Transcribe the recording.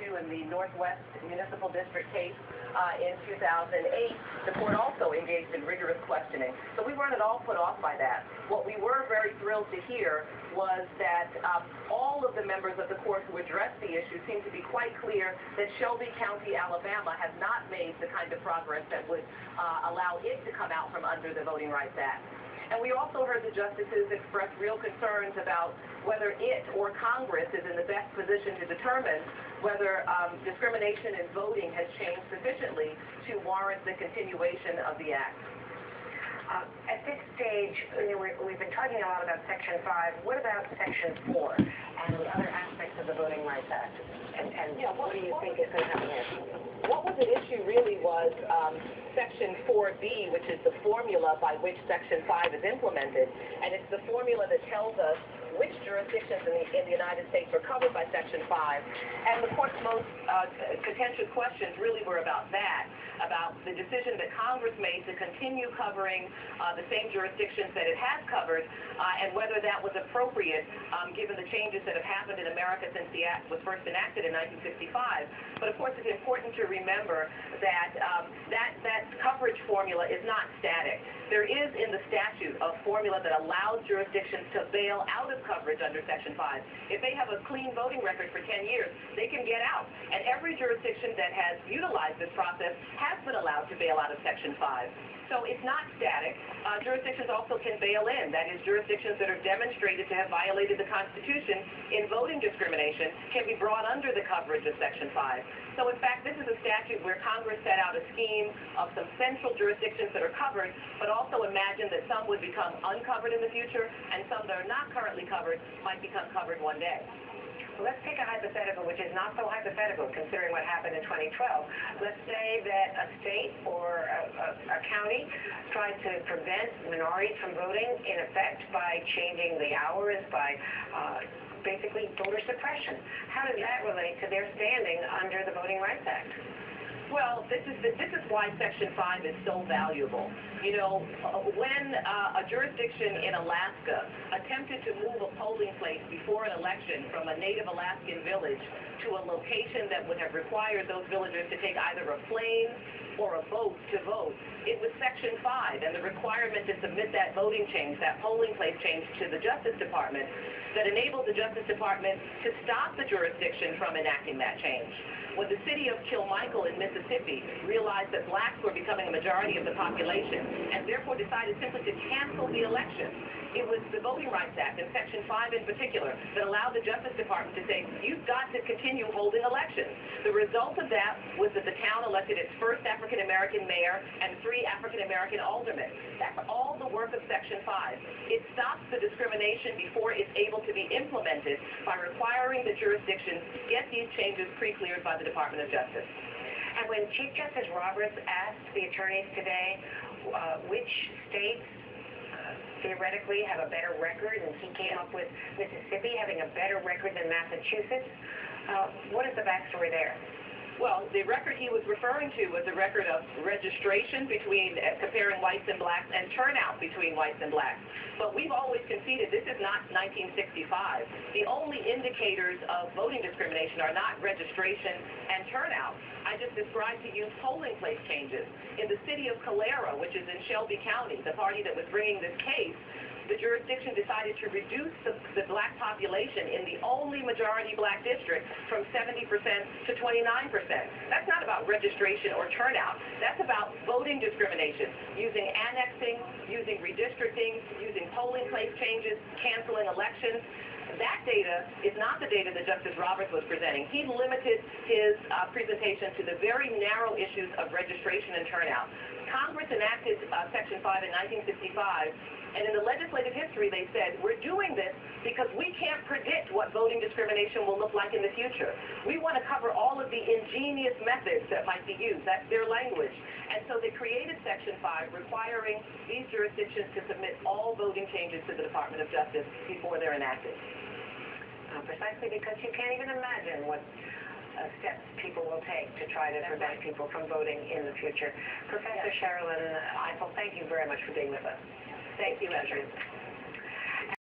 issue in the Northwest Municipal District case in 2008, the court also engaged in rigorous questioning. So we weren't at all put off by that. What we were very thrilled to hear was that all of the members of the court who addressed the issue seemed to be quite clear that Shelby County, Alabama, has not made the kind of progress that would allow it to come out from under the Voting Rights Act. And we also heard the justices express real concerns about whether it or Congress is in the best position to determine whether discrimination in voting has changed sufficiently to warrant the continuation of the act. At this stage, we've been talking a lot about Section 5. What about Section 4 and the other aspects of the Voting Rights Act? And yeah, what do you think is going to happen here? What was at issue really was Section 4B, which is the formula by which Section 5 is implemented. And it's the formula that tells us which jurisdictions in the United States are covered by Section 5. And the court's most contentious questions really were about that, about the decision that Congress made to continue covering the same jurisdictions that it has covered, and whether that was appropriate given the changes that have happened in America since the act was first enacted in 1965. But of course, it's important to remember that that coverage formula is not static. There is in the statute a formula that allows jurisdictions to bail out of coverage under Section 5. If they have a clean voting record for 10 years, they can get out. And every jurisdiction that has utilized this process has been allowed to bail out of Section 5. So it's not static. Jurisdictions also can bail in. That is, jurisdictions that are demonstrated to have violated the Constitution in voting discrimination can be brought under the coverage of Section 5. So in fact, this is a statute where Congress set out a scheme of some central jurisdictions that are covered, but also imagined that some would become uncovered in the future, and some that are not currently covered might become covered one day. Let's take a hypothetical, which is not so hypothetical considering what happened in 2012. Let's say that a state or a county tried to prevent minorities from voting, in effect, by changing the hours, by basically voter suppression. How does that relate to their standing under the Voting Rights Act? Well, this is why Section 5 is so valuable. You know, when a jurisdiction in Alaska attempted to move a polling place before an election from a native Alaskan village to a location that would have required those villagers to take either a plane or a boat to vote, it was Section 5 and the requirement to submit that voting change, that polling place change, to the Justice Department that enabled the Justice Department to stop the jurisdiction from enacting that change. When the city of Kilmichael in Mississippi realized that blacks were becoming a majority of the population and therefore decided simply to cancel the election, it was the Voting Rights Act, and Section 5 in particular, that allowed the Justice Department to say, you've got to continue holding elections. The result of that was that the town elected its first African-American mayor and 3 African-American aldermen. That's all the work of Section 5. It stops the discrimination before it's able to be implemented by requiring the jurisdictions get these changes pre-cleared by the Department of Justice. And when Chief Justice Roberts asked the attorneys today which states theoretically have a better record, and he came up with Mississippi having a better record than Massachusetts, what is the backstory there? Well, the record he was referring to was a record of registration between comparing whites and blacks and turnout between whites and blacks. But we've always conceded this is not 1965. The only indicators of voting discrimination are not registration and turnout. I just described to you polling place changes. In the city of Calera, which is in Shelby County, the party that was bringing this case, the jurisdiction decided to reduce the black population in the only majority black district from 70% to 29%. That's not about registration or turnout. That's about voting discrimination, using annexing, using redistricting, using polling place changes, canceling elections. That data is not the data that Justice Roberts was presenting. He limited his presentation to the very narrow issues of registration and turnout. Congress enacted Section 5 in 1965, and in the legislative history they said, we're doing this because we can't predict what voting discrimination will look like in the future. We want to cover all of the ingenious methods that might be used. That's their language. And so they created Section 5 requiring these jurisdictions to submit all voting changes to the Department of Justice before they're enacted. Precisely because you can't even imagine what steps people will take to try to prevent people from voting in the future. Professor Sherrilyn Ifill, thank you very much for being with us. Thank you, Andrew.